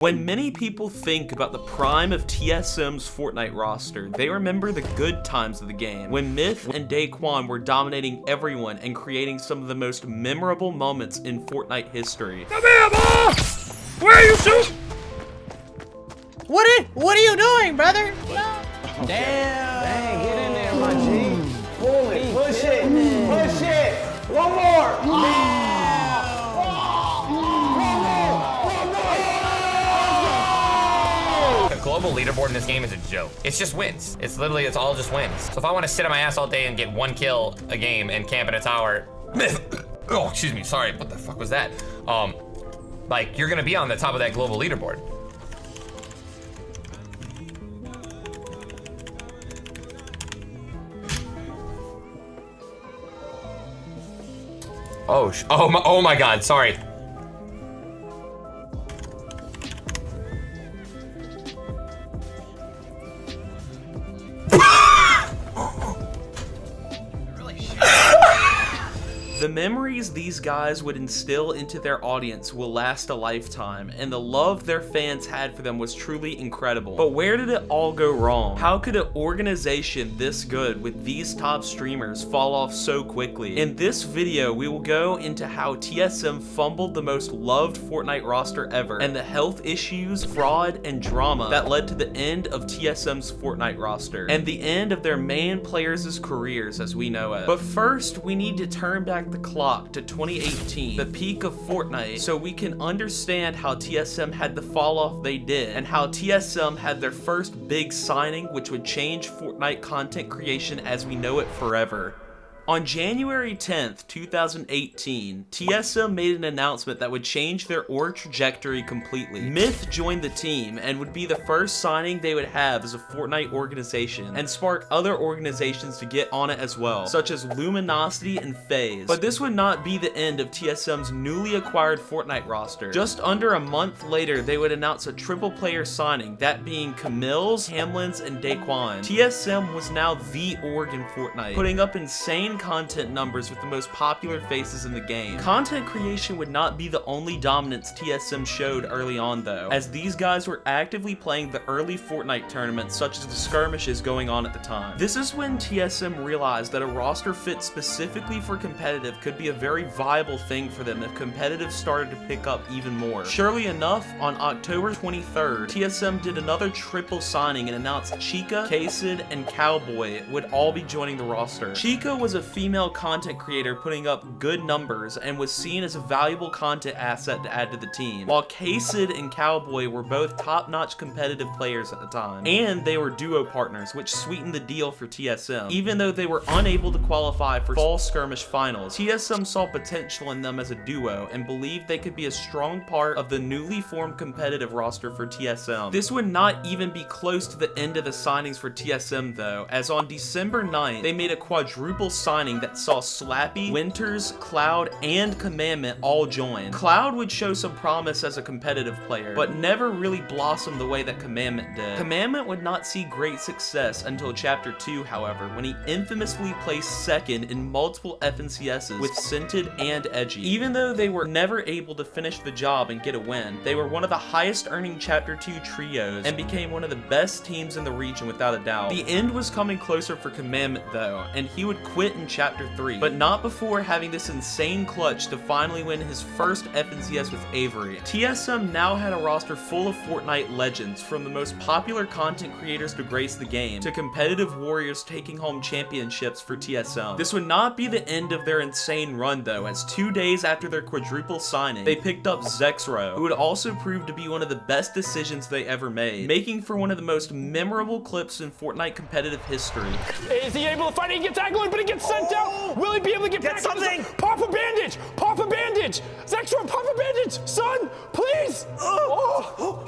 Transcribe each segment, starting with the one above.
When many people think about the prime of TSM's Fortnite roster, they remember the good times of the game, when Myth and Daequan were dominating everyone and creating some of the most memorable moments in Fortnite history. Come here, boy! Where are you shooting? What are you doing, brother? Damn! Dang, get in there, my G. Pull it, push it, push it. One more. The global leaderboard in this game is a joke. It's just wins. It's all just wins. So if I want to sit on my ass all day and get one kill a game and camp in a tower, oh, excuse me, sorry, what the fuck was that? Like, you're gonna be on the top of that global leaderboard. Oh my God, sorry. The memories these guys would instill into their audience will last a lifetime, and the love their fans had for them was truly incredible. But where did it all go wrong? How could an organization this good with these top streamers fall off so quickly? In this video, we will go into how TSM fumbled the most loved Fortnite roster ever, and the health issues, fraud, and drama that led to the end of TSM's Fortnite roster, and the end of their main players' careers as we know it. But first, we need to turn back the clock to 2018, the peak of Fortnite, so we can understand how TSM had the fall off they did, and how TSM had their first big signing which would change Fortnite content creation as we know it forever. On January 10th, 2018, TSM made an announcement that would change their org trajectory completely. Myth joined the team and would be the first signing they would have as a Fortnite organization, and spark other organizations to get on it as well, such as Luminosity and FaZe. But this would not be the end of TSM's newly acquired Fortnite roster. Just under a month later, they would announce a triple player signing, that being Hamlinz, Hamlinz, and Daequan. TSM was now the org in Fortnite, putting up insane content numbers with the most popular faces in the game. Content creation would not be the only dominance TSM showed early on though, as these guys were actively playing the early Fortnite tournaments such as the skirmishes going on at the time. This is when TSM realized that a roster fit specifically for competitive could be a very viable thing for them if competitive started to pick up even more. Surely enough, on October 23rd, TSM did another triple signing and announced Chica, Kacid, and Cowboy would all be joining the roster. Chica was a female content creator putting up good numbers and was seen as a valuable content asset to add to the team, while Kacid and Cowboy were both top-notch competitive players at the time, and they were duo partners, which sweetened the deal for TSM. Even though they were unable to qualify for fall skirmish finals, TSM saw potential in them as a duo and believed they could be a strong part of the newly formed competitive roster for TSM. This would not even be close to the end of the signings for TSM though, as on December 9th, they made a quadruple signing that saw Slappy, Winters, Cloud, and Commandment all join. Cloud would show some promise as a competitive player, but never really blossomed the way that Commandment did. Commandment would not see great success until Chapter 2, however, when he infamously placed second in multiple FNCSs with Scented and Edgy. Even though they were never able to finish the job and get a win, they were one of the highest earning Chapter 2 trios and became one of the best teams in the region without a doubt. The end was coming closer for Commandment though, and he would quit in Chapter 3, but not before having this insane clutch to finally win his first FNCS with Avery. TSM now had a roster full of Fortnite legends, from the most popular content creators to grace the game, to competitive warriors taking home championships for TSM. This would not be the end of their insane run though, as 2 days after their quadruple signing, they picked up Zexro, who would also prove to be one of the best decisions they ever made, making for one of the most memorable clips in Fortnite competitive history. Is he able to fight? He gets angled, but he gets sent down. Will he be able to get back something? Pop a bandage! Pop a bandage! Zexro, pop a bandage! Son, please!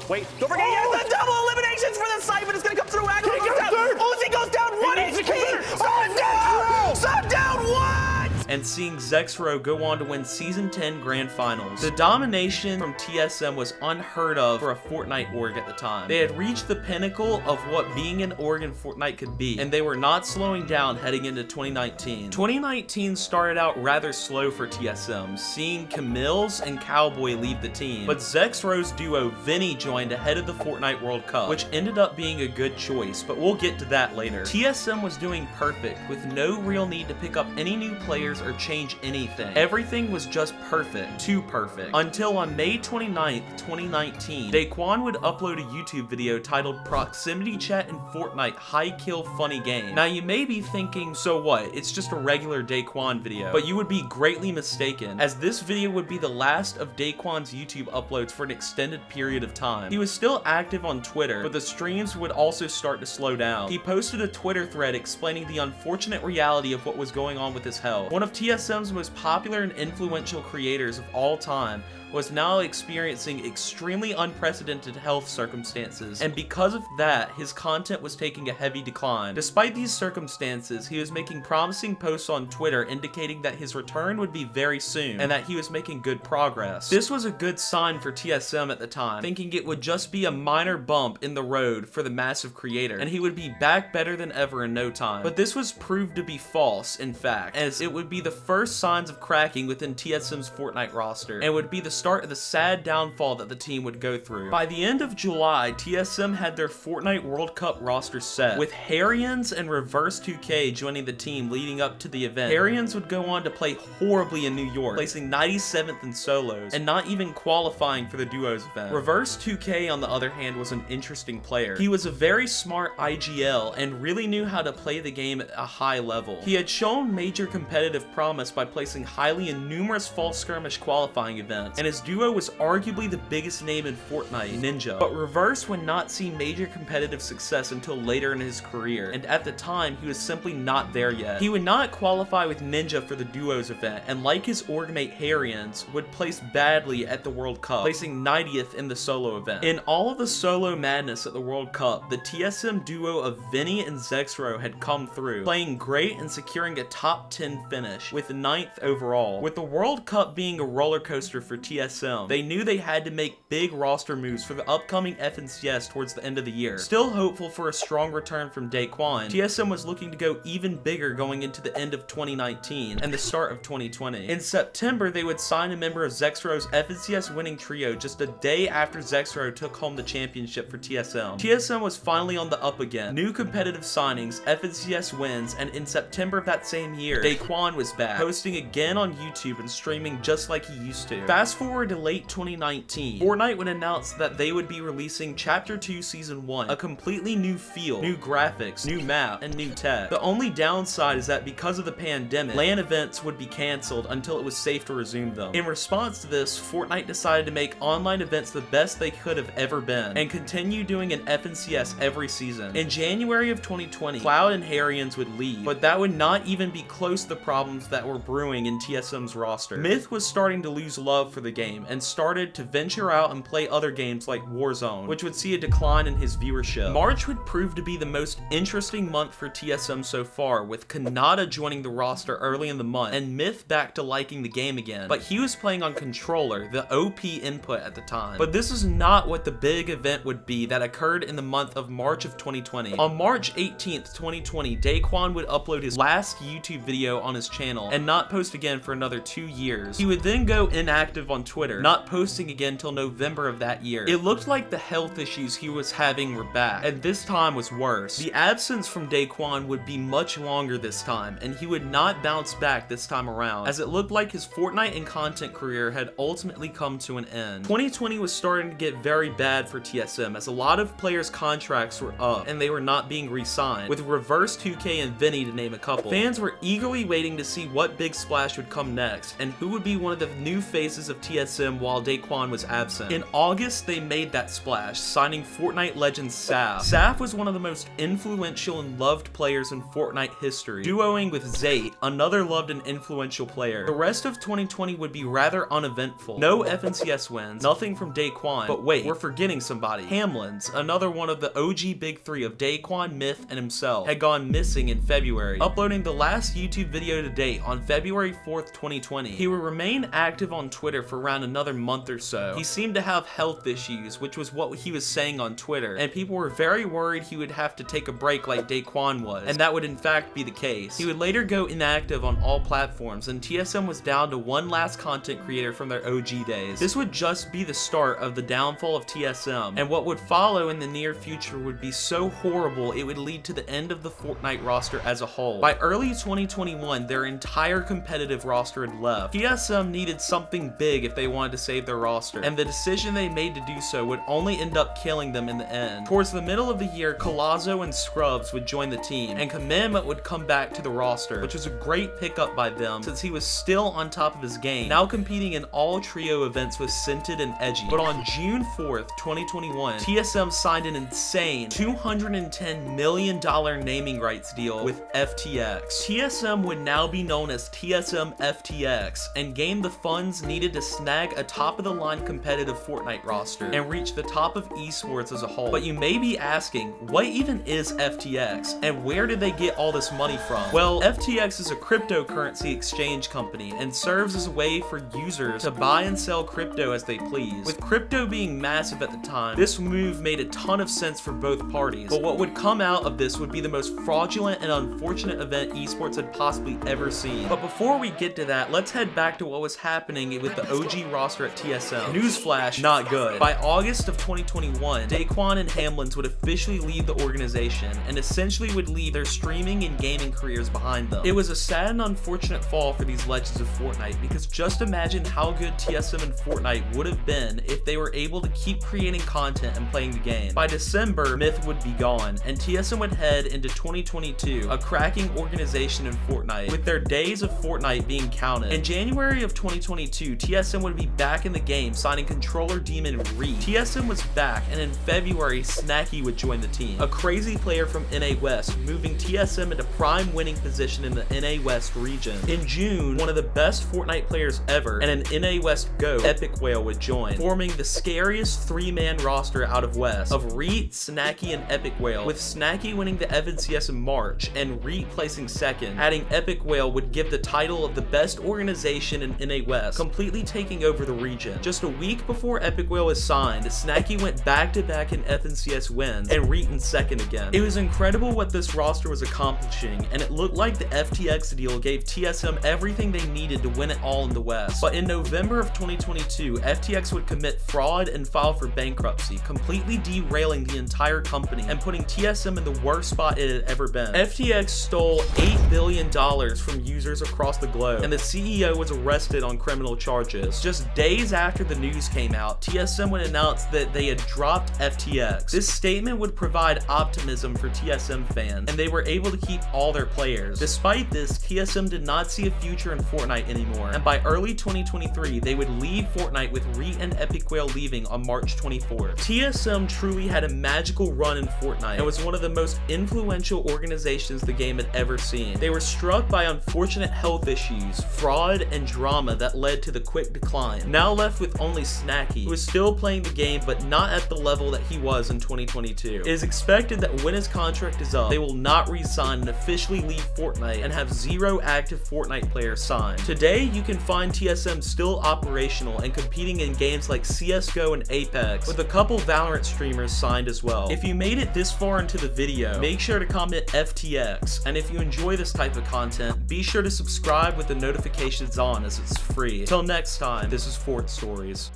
Wait, don't forget he has the double eliminations for the siphon. It's gonna come through. Aggro goes down. Uzi goes down. One HP. Sun down! Sun down! What? And and seeing Zexro go on to win Season 10 Grand Finals. The domination from TSM was unheard of for a Fortnite org at the time. They had reached the pinnacle of what being an org in Fortnite could be, and they were not slowing down heading into 2019. 2019 started out rather slow for TSM, seeing Camille's and Cowboy leave the team, but Zexro's duo Vinny joined ahead of the Fortnite World Cup, which ended up being a good choice, but we'll get to that later. TSM was doing perfect, with no real need to pick up any new players or change anything. Everything was just perfect, too perfect. Until on May 29th, 2019, Daequan would upload a YouTube video titled Proximity Chat in Fortnite High Kill Funny Game. Now you may be thinking, so what, it's just a regular Daequan video, but you would be greatly mistaken, as this video would be the last of Daequan's YouTube uploads for an extended period of time. He was still active on Twitter, but the streams would also start to slow down. He posted a Twitter thread explaining the unfortunate reality of what was going on with his health. One of TSM's most popular and influential creators of all time was now experiencing extremely unprecedented health circumstances, and because of that, his content was taking a heavy decline. Despite these circumstances, he was making promising posts on Twitter indicating that his return would be very soon, and that he was making good progress. This was a good sign for TSM at the time, thinking it would just be a minor bump in the road for the massive creator, and he would be back better than ever in no time. But this was proved to be false, in fact, as it would be the first signs of cracking within TSM's Fortnite roster, and would be the start of the sad downfall that the team would go through. By the end of July, TSM had their Fortnite World Cup roster set, with Hamlinz and Reverse 2K joining the team leading up to the event. Hamlinz would go on to play horribly in New York, placing 97th in solos, and not even qualifying for the duos event. Reverse 2K, on the other hand, was an interesting player. He was a very smart IGL and really knew how to play the game at a high level. He had shown major competitive promise by placing highly in numerous fall skirmish qualifying events, and his duo was arguably the biggest name in Fortnite, Ninja. But Reverse would not see major competitive success until later in his career, and at the time, he was simply not there yet. He would not qualify with Ninja for the duos event, and like his orgmate Hamlinz, would place badly at the World Cup, placing 90th in the solo event. In all of the solo madness at the World Cup, the TSM duo of Vinny and Zexro had come through, playing great and securing a top 10 finish, with 9th overall. With the World Cup being a roller coaster for TSM, they knew they had to make big roster moves for the upcoming FNCS towards the end of the year. Still hopeful for a strong return from Daequan, TSM was looking to go even bigger going into the end of 2019 and the start of 2020. In September, they would sign a member of Zexro's FNCS winning trio just a day after Zexro took home the championship for TSM. TSM was finally on the up again. New competitive signings, FNCS wins, and in September of that same year, Daequan was back, posting again on YouTube and streaming just like he used to. Fast forward to late 2019, Fortnite would announce that they would be releasing Chapter 2 Season 1, a completely new feel, new graphics, new map, and new tech. The only downside is that because of the pandemic, LAN events would be cancelled until it was safe to resume them. In response to this, Fortnite decided to make online events the best they could have ever been, and continue doing an FNCS every season. In January of 2020, Cloud and Hamlinz would leave, but that would not even be close to the problems that were brewing in TSM's roster. Myth was starting to lose love for the game, and started to venture out and play other games like Warzone, which would see a decline in his viewership. March would prove to be the most interesting month for TSM so far, with Kanata joining the roster early in the month, and Myth back to liking the game again, but he was playing on Controller, the OP input at the time. But this is not what the big event would be that occurred in the month of March of 2020. On March 18th, 2020, Daequan would upload his last YouTube video on his channel, and not post again for another 2 years. He would then go inactive on Twitter, not posting again till November of that year. It looked like the health issues he was having were back, and this time was worse. The absence from Daequan would be much longer this time, and he would not bounce back this time around, as it looked like his Fortnite and content career had ultimately come to an end. 2020 was starting to get very bad for TSM, as a lot of players' contracts were up, and they were not being re-signed, with Reverse 2K and Vinny to name a couple. Fans were eagerly waiting to see what big splash would come next, and who would be one of the new faces of TSM TSM while Daequan was absent. In August, they made that splash, signing Fortnite legend Saf. Saf was one of the most influential and loved players in Fortnite history, duoing with Zate, another loved and influential player. The rest of 2020 would be rather uneventful. No FNCS wins, nothing from Daequan, but wait, we're forgetting somebody. Hamlinz, another one of the OG big three of Daequan, Myth, and himself, had gone missing in February, uploading the last YouTube video to date on February 4th, 2020. He would remain active on Twitter for around another month or so. He seemed to have health issues, which was what he was saying on Twitter, and people were very worried he would have to take a break like Daequan was, and that would in fact be the case. He would later go inactive on all platforms, and TSM was down to one last content creator from their OG days. This would just be the start of the downfall of TSM, and what would follow in the near future would be so horrible it would lead to the end of the Fortnite roster as a whole. By early 2021, their entire competitive roster had left. TSM needed something big if they wanted to save their roster, and the decision they made to do so would only end up killing them in the end. Towards the middle of the year, Colazzo and Scrubs would join the team, and Commandment would come back to the roster, which was a great pickup by them since he was still on top of his game, now competing in all trio events with Scented and Edgy. But on June 4th, 2021, TSM signed an insane $210 million naming rights deal with FTX. TSM would now be known as TSM FTX and gain the funds needed to snag a top-of-the-line competitive Fortnite roster and reach the top of esports as a whole. But you may be asking, what even is FTX and where did they get all this money from? Well, FTX is a cryptocurrency exchange company and serves as a way for users to buy and sell crypto as they please. With crypto being massive at the time, this move made a ton of sense for both parties, but what would come out of this would be the most fraudulent and unfortunate event esports had possibly ever seen. But before we get to that, let's head back to what was happening with the OG roster at TSM. Newsflash, not good. By August of 2021, Daequan and Hamlinz would officially leave the organization and essentially would leave their streaming and gaming careers behind them. It was a sad and unfortunate fall for these legends of Fortnite, because just imagine how good TSM and Fortnite would have been if they were able to keep creating content and playing the game. By December, Myth would be gone, and TSM would head into 2022, a cracking organization in Fortnite, with their days of Fortnite being counted. In January of 2022, TSM would be back in the game, signing controller demon Reed. TSM was back, and in February, Snacky would join the team, a crazy player from NA West, moving TSM into prime winning position in the NA West region. In June, one of the best Fortnite players ever, and an NA West GOAT, Epic Whale, would join, forming the scariest three-man roster out of West, of Reet, Snacky, and Epic Whale, with Snacky winning the FNCS in March, and Reet placing second. Adding Epic Whale would give the title of the best organization in NA West, completely taking over the region. Just a week before Epic Whale was signed, Snacky went back-to-back in FNCS wins, and Reet in second again. It was incredible what this roster was accomplishing, and it looked like the FTX deal gave TSM everything they needed to win it all in the West. But in November of 2022, FTX would commit fraud and file for bankruptcy, completely derailing the entire company and putting TSM in the worst spot it had ever been. FTX stole $8 billion from users across the globe, and the CEO was arrested on criminal charges. Just days after the news came out, TSM would announce that they had dropped FTX. This statement would provide optimism for TSM fans, and they were able to keep all their players. Despite this, TSM did not see a future in Fortnite anymore, and by early 2023, they would leave Fortnite with Reet and Epic Whale leaving on March 24th. TSM truly had a magical run in Fortnite and was one of the most influential organizations the game had ever seen. They were struck by unfortunate health issues, fraud, and drama that led to the quick decline. Now left with only Snacky, who is still playing the game but not at the level that he was in 2022. It is expected that when his contract is up, they will not re-sign and officially leave Fortnite and have 0 active Fortnite players signed. Today, you can find TSM still operational and competing in games like CSGO and Apex, with a couple Valorant streamers signed as well. If you made it this far into the video, make sure to comment FTX, and if you enjoy this type of content, be sure to subscribe with the notifications on as it's free. Till next time, this is Fort Stories.